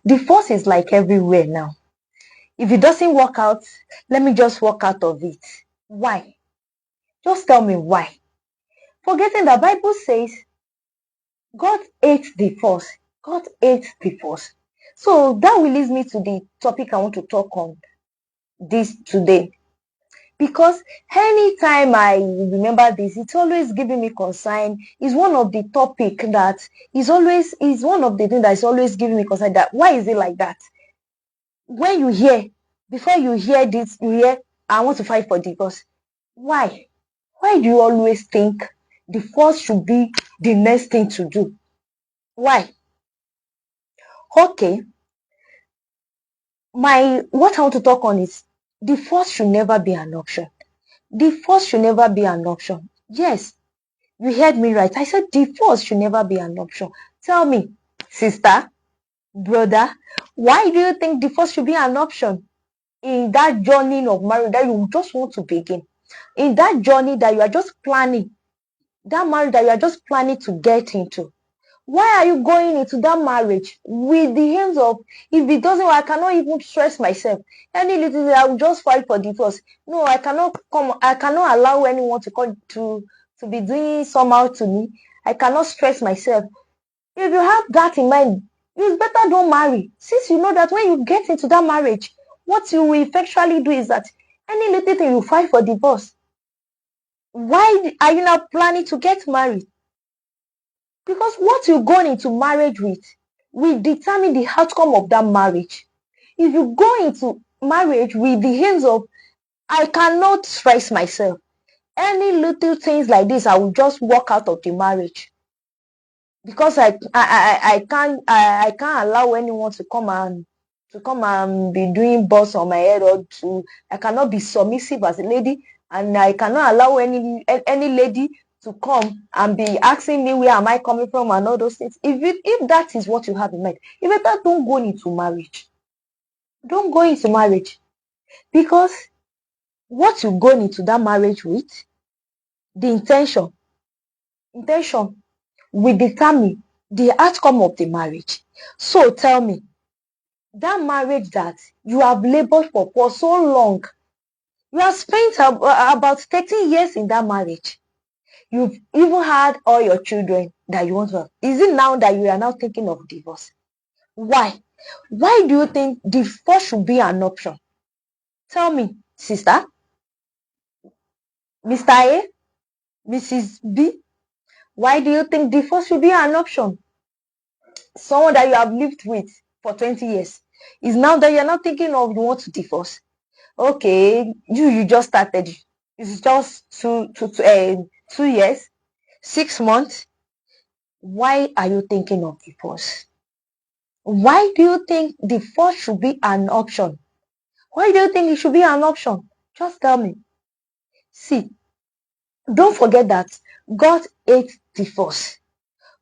Divorce is like everywhere now. If it doesn't work out, let me just walk out of it. Why? Just tell me why. Forgetting the Bible says God hates divorce. God hates divorce. So that will lead me to the topic I want to talk on this today. Because anytime I remember this, it's always giving me concern. It's one of the topic that is one of the things that is always giving me concern. That why is it like that? When you hear, before you hear this, you hear, I want to fight for divorce. Why? Why do you always think divorce should be the next thing to do? Why? Okay, what I want to talk on is divorce should never be an option. Divorce should never be an option. Yes, you heard me right. I said divorce should never be an option. Tell me, sister, brother, why do you think divorce should be an option in that journey of marriage that you just want to begin? In that journey that you are just planning, that marriage that you are just planning to get into. Why are you going into that marriage with the aims of, if it doesn't work, I cannot even stress myself. Any little thing, I will just fight for divorce. No, I cannot allow anyone to come to be doing somehow to me. I cannot stress myself. If you have that in mind, you better don't marry. Since you know that when you get into that marriage, what you will effectually do is that any little thing you fight for divorce. Why are you now planning to get married? Because what you go into marriage with will determine the outcome of that marriage. If you go into marriage with the aims of, I cannot stress myself, any little things like this, I will just walk out of the marriage. Because I can't allow anyone to come and be doing boss on my head, or I cannot be submissive as a lady, and I cannot allow any lady to come and be asking me where am I coming from and all those things. If that is what you have in mind, you better don't go into marriage. Don't go into marriage, because what you go into that marriage with, the intention will determine the outcome of the marriage. So tell me, that marriage that you have labored for so long, you have spent about 13 years in that marriage. You've even had all your children that you want to have. Is it now that you are now thinking of divorce? Why? Why do you think divorce should be an option? Tell me, sister, Mr. A, Mrs. B, why do you think divorce should be an option? Someone that you have lived with for 20 years is now that you're not thinking of you want to divorce. Okay, you just started. It's just 2 years, 6 months. Why are you thinking of divorce? Why do you think divorce should be an option? Why do you think it should be an option? Just tell me. See, don't forget that God hates divorce.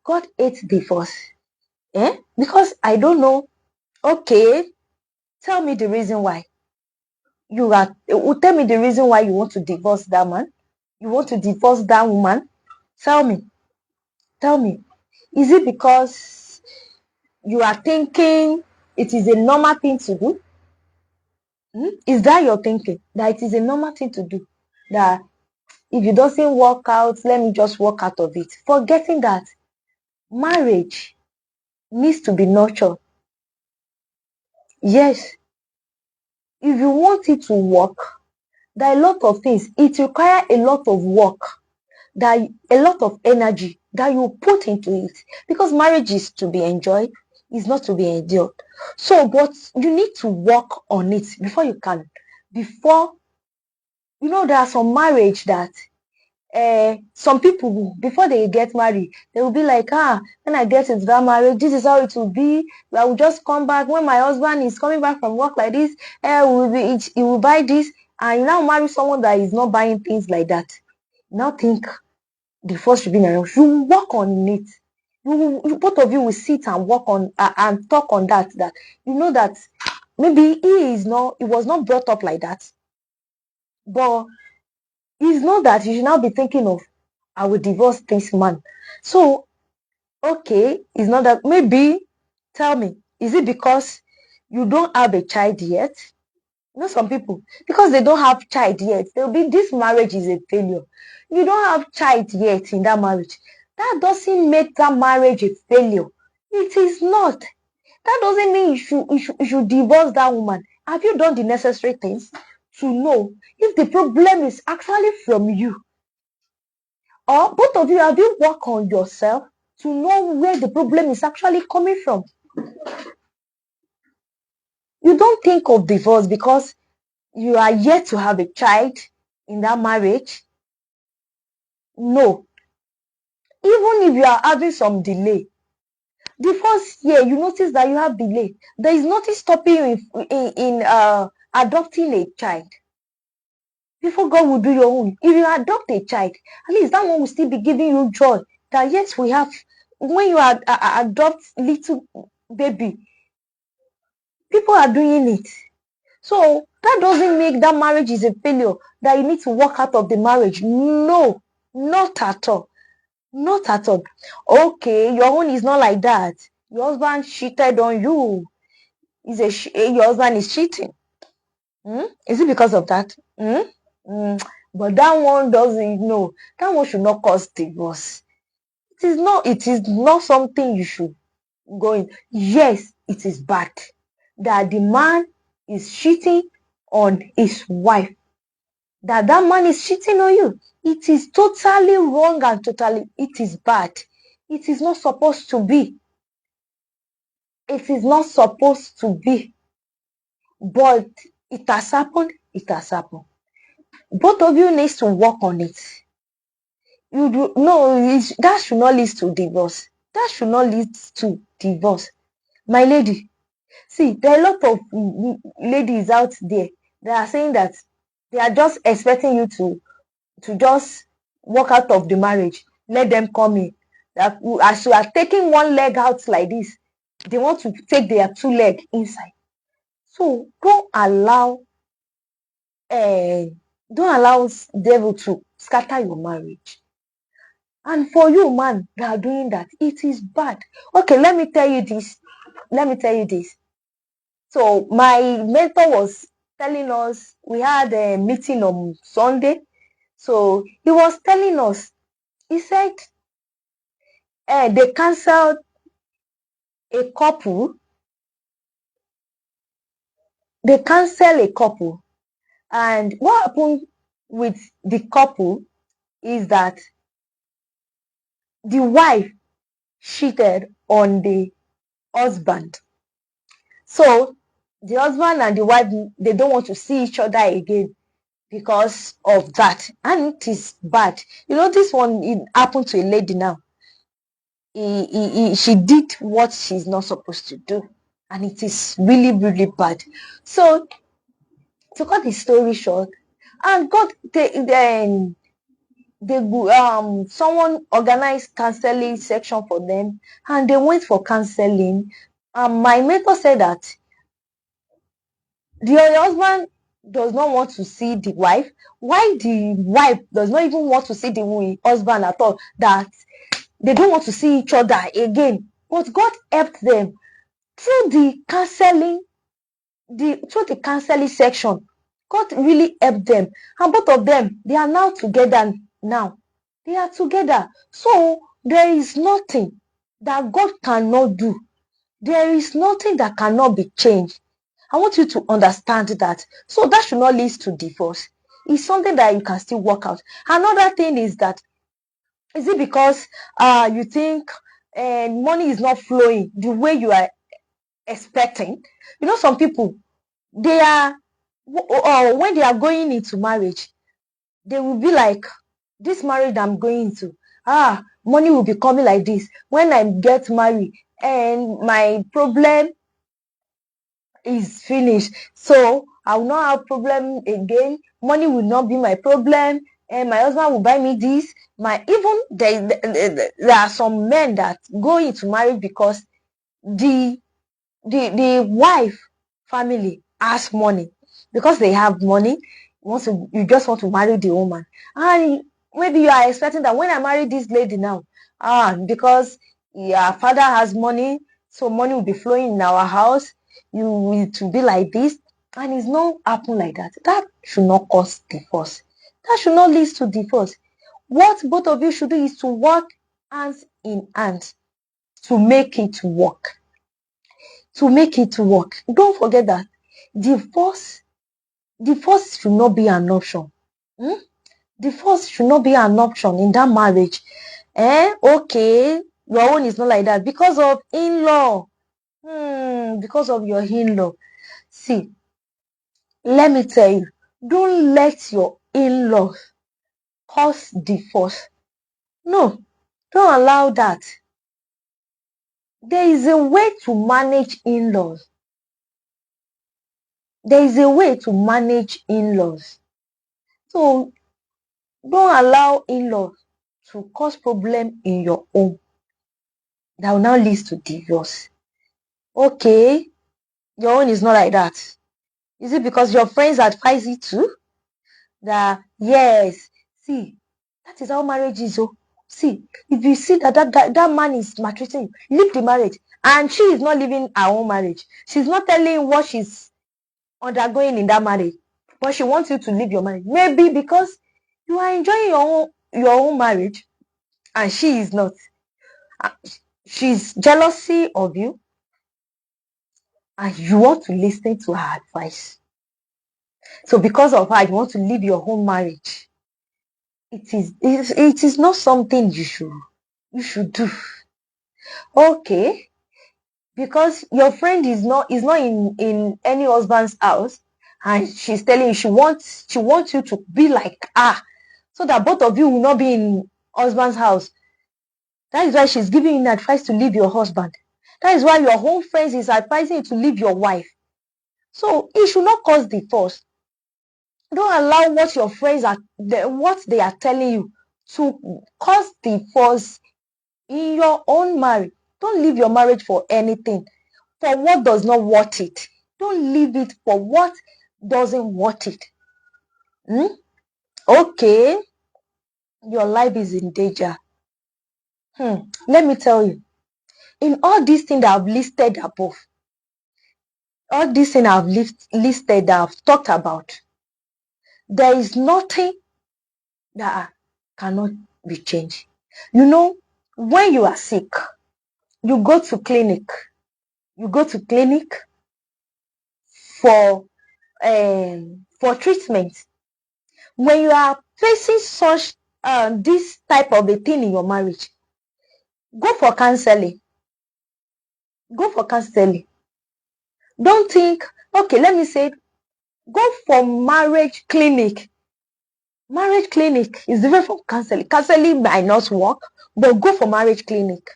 God hates divorce. Because I don't know. Okay, tell me the reason why. Tell me the reason why you want to divorce that man. You want to divorce that woman. Tell me. Tell me. Is it because you are thinking it is a normal thing to do? Is that your thinking? That it is a normal thing to do? That if it doesn't work out, let me just walk out of it. Forgetting that marriage needs to be nurtured. Yes. If you want it to work, there are a lot of things. It requires a lot of work, that a lot of energy that you put into it, because marriage is to be enjoyed, is not to be endured. So, but you need to work on it before you can. There are some marriage that some people, before they get married, they will be like, when I get into that marriage, this is how it will be. I will just come back when my husband is coming back from work like this. He will buy this, and you now marry someone that is not buying things like that. Now think the first should be marriage. You work on it. Both of you will sit and work on and talk on that. That you know that maybe he was not brought up like that, but it's not that you should now be thinking of, I will divorce this man. So okay, it's not that. Maybe tell me, Is it because you don't have a child yet? You know, some people, because they don't have child yet, they'll be, this marriage is a failure. You don't have child yet in that marriage. That doesn't make that marriage a failure. It is not. That doesn't mean you should divorce that woman. Have you done the necessary things to know if the problem is actually from you? Or both of you, have you worked on yourself to know where the problem is actually coming from? You don't think of divorce because you are yet to have a child in that marriage. No. Even if you are having some delay, the first year you notice that you have delay, there is nothing stopping you in adopting a child. Before God will do your own. If you adopt a child, at least that one will still be giving you joy. That yes, we have, when you adopt little baby, people are doing it. So that doesn't make that marriage is a failure, that you need to walk out of the marriage. No, not at all. Not at all. Okay, your own is not like that. Your husband cheated on you. Your husband is cheating. Is it because of that? But that one doesn't know. That one should not cause divorce. It is not something you should go in. Yes, it is bad that the man is cheating on his wife. That man is cheating on you. It is totally wrong and it is bad. It is not supposed to be. It is not supposed to be. But it has happened. It has happened. Both of you needs to work on it. That should not lead to divorce. That should not lead to divorce. My lady, see, there are a lot of ladies out there that are saying that they are just expecting you to just walk out of the marriage. Let them come in. That as you are taking one leg out like this, they want to take their two leg inside. So don't allow devil to scatter your marriage. And for you, man, that are doing that, it is bad. Okay, let me tell you this. So my mentor was telling us, we had a meeting on Sunday. So he was telling us, he said they canceled a couple. They canceled a couple. And what happened with the couple is that the wife cheated on the husband. So the husband and the wife, they don't want to see each other again because of that. And it is bad. You know, this one, it happened to a lady now. She did what she's not supposed to do. And it is really, really bad. So, to cut the story short, and God, someone organized counseling section for them, and they went for counseling. My mentor said that the husband does not want to see the wife. Why the wife does not even want to see the husband at all? That they don't want to see each other again. But God helped them through the counseling, through the counseling section. God really helped them, and both of them, they are now together now. They are together. So there is nothing that God cannot do. There is nothing that cannot be changed. I want you to understand that. So that should not lead to divorce. It's something that you can still work out. Another thing is that, is it because you think money is not flowing the way you are expecting? You know, some people, they are, when they are going into marriage, they will be like, this marriage I'm going into, money will be coming like this. When I get married and my problem is finished, so I will not have problem again. Money will not be my problem, and my husband will buy me this. Even there are some men that go into marriage because the wife family has money. Because they have money, you just want to marry the woman. And maybe you are expecting that when I marry this lady now, because your father has money, So money will be flowing in our house. It will be like this. And it's not happen like that. That should not cause divorce. That should not lead to divorce. What both of you should do is to work hands in hands to make it work. To make it work. Don't forget that divorce should not be an option. Hmm? Divorce should not be an option in that marriage. Okay, your own is not like that because of in-law. Because of your in-law. See, let me tell you, don't let your in-law cause divorce. No, don't allow that. There is a way to manage in-laws. There is a way to manage in-laws. So don't allow in-laws to cause problem in your home that will now lead to divorce. Okay, your own is not like that. Is it because your friends advise you to? That yes, see, that is how marriage is. Oh, see, if you see that man is maltreating you, leave the marriage. And she is not living her own marriage. She's not telling you what she's undergoing in that marriage, but she wants you to leave your marriage. Maybe because you are enjoying your own marriage, and she is not. She's jealousy of you, and you want to listen to her advice. So because of her, you want to leave your home marriage. It is not something you should do. Okay, because your friend is not in any husband's house, and she's telling you she wants you to be like her, so that both of you will not be in husband's house. That is why she's giving you advice to leave your husband. That is why your home friends is advising you to leave your wife. So it should not cause divorce. Don't allow what your friends what they are telling you to cause divorce in your own marriage. Don't leave your marriage for anything, for what does not worth it. Don't leave it for what doesn't worth it. Okay, your life is in danger. Let me tell you, in all these things that I've listed above, all these things I've listed that I've talked about, there is nothing that cannot be changed. You know, when you are sick, you go to clinic. You go to clinic for treatment. When you are facing such this type of a thing in your marriage, go for counseling. Go for counseling. Don't think, okay, let me say, go for marriage clinic. Marriage clinic is different from counseling. Counseling might not work, but go for marriage clinic.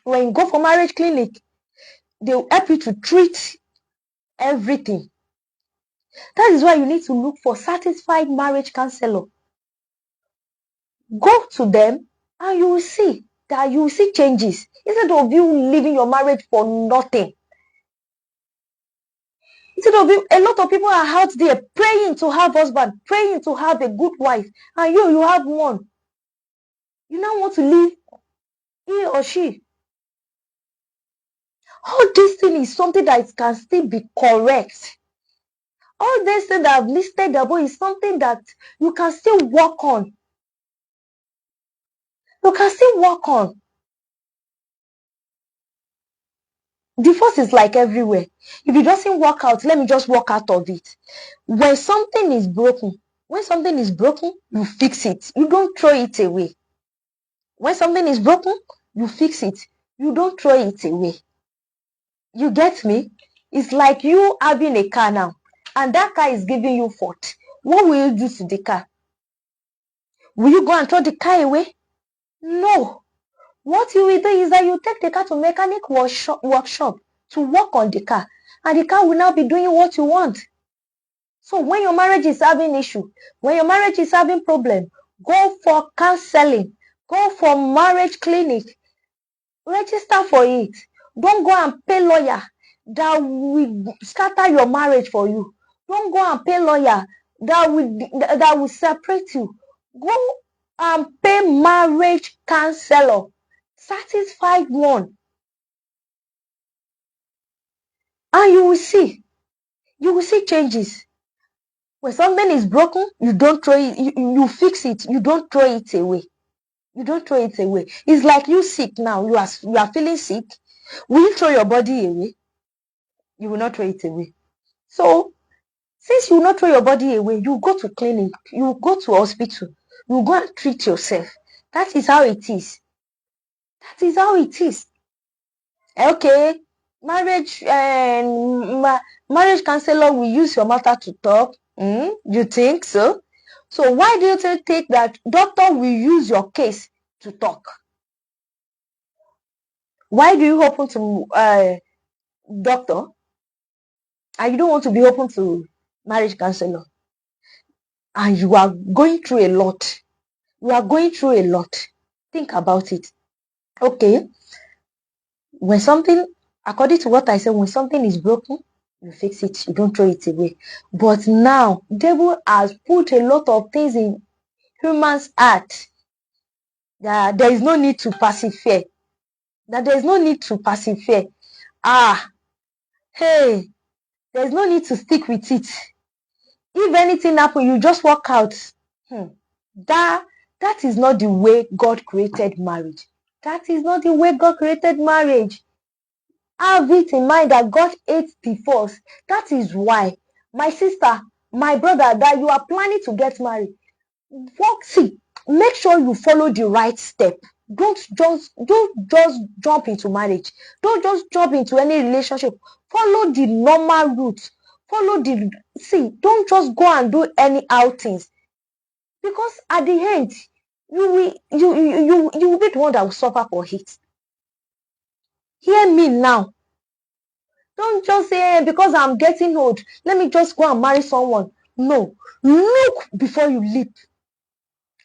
When you go for marriage clinic, they will help you to treat everything. That is why you need to look for satisfied marriage counselor. Go to them and you will see that you will see changes. Instead of you leaving your marriage for nothing. Instead of you, a lot of people are out there praying to have husband, praying to have a good wife, and you have one. You now want to leave he or she. All this thing is something that can still be correct. All this thing that I've listed above is something that you can still work on. You can still work on. Divorce is like everywhere. If it doesn't work out, let me just walk out of it. When something is broken, you fix it. You don't throw it away. When something is broken, you fix it. You don't throw it away. You get me? It's like you having a car now, and that car is giving you fault. What will you do to the car? Will you go and throw the car away? No. What you will do is that you take the car to mechanic workshop to work on the car, and the car will now be doing what you want. So when your marriage is having issue, when your marriage is having problem, go for counseling, go for marriage clinic, register for it. Don't go and pay lawyer that will scatter your marriage for you. Don't go and pay lawyer that will separate you. Go and pay marriage counselor, satisfied one. And you will see changes. When something is broken, you don't throw it, you fix it, you don't throw it away. You don't throw it away. It's like you sick now, you are feeling sick. Will you throw your body away? You will not throw it away. So since you will not throw your body away, you go to clinic, you go to hospital, you go and treat yourself. That is how it is. That is how it is. Okay, marriage marriage counselor will use your matter to talk. You think so? So why do you think that doctor will use your case to talk? Why do you open to doctor and you don't want to be open to marriage counselor? And you are going through a lot. You are going through a lot. Think about it. Okay, when something, according to what I said, when something is broken, you fix it, you don't throw it away. But now, devil has put a lot of things in humans' heart that there is no need to persevere. That there is no need to persevere. Hey, there is no need to stick with it. If anything happens, you just walk out. That is not the way God created marriage. That is not the way God created marriage. Have it in mind that God hates divorce. That is why, my sister, my brother, that you are planning to get married, make sure you follow the right step. Don't just jump into marriage. Don't just jump into any relationship. Follow the normal route. Don't just go and do any outings. Because at the end, you will be the one that will suffer for it. Hear me now. Don't just say, because I'm getting old, let me just go and marry someone. No. Look before you leap.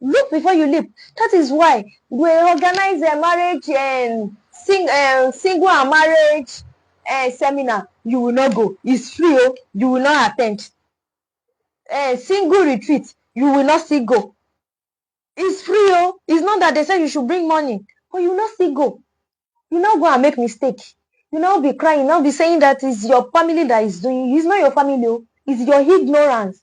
Look before you leap. That is why we organize a marriage and single and marriage seminar. You will not go. It's free. You will not attend. Single retreat. You will not still go. It's free. It's not that they say you should bring money, but you will not still go. You now go and make mistake. You now be crying, now be saying that it's your family that is doing. It's not your family, it's your ignorance.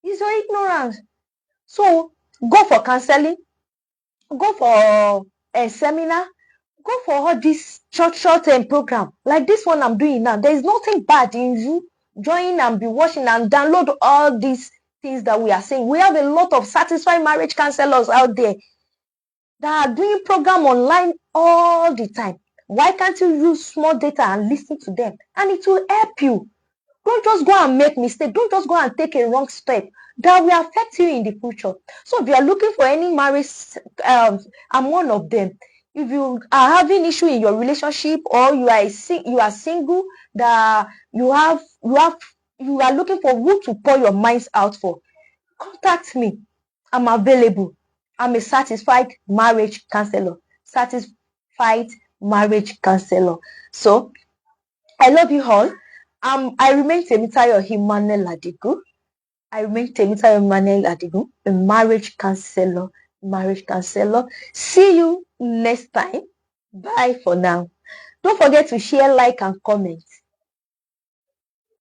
It's your ignorance. So go for counseling, go for a seminar, go for all this short program like this one I'm doing now. There is nothing bad in you join and be watching and download all these things that we are saying. We have a lot of satisfied marriage counselors out there that are doing program online all the time. Why can't you use small data and listen to them? And it will help you. Don't just go and make mistake. Don't just go and take a wrong step that will affect you in the future. So if you are looking for any marriage, I'm one of them. If you are having issue in your relationship or you are single, that you are looking for who to pour your minds out for, contact me. I'm available. I'm a certified marriage counselor. Certified marriage counselor. So I love you all. I remain Temitayo Emmanuel Adigu. A marriage counselor. See you next time. Bye for now. Don't forget to share, like, and comment.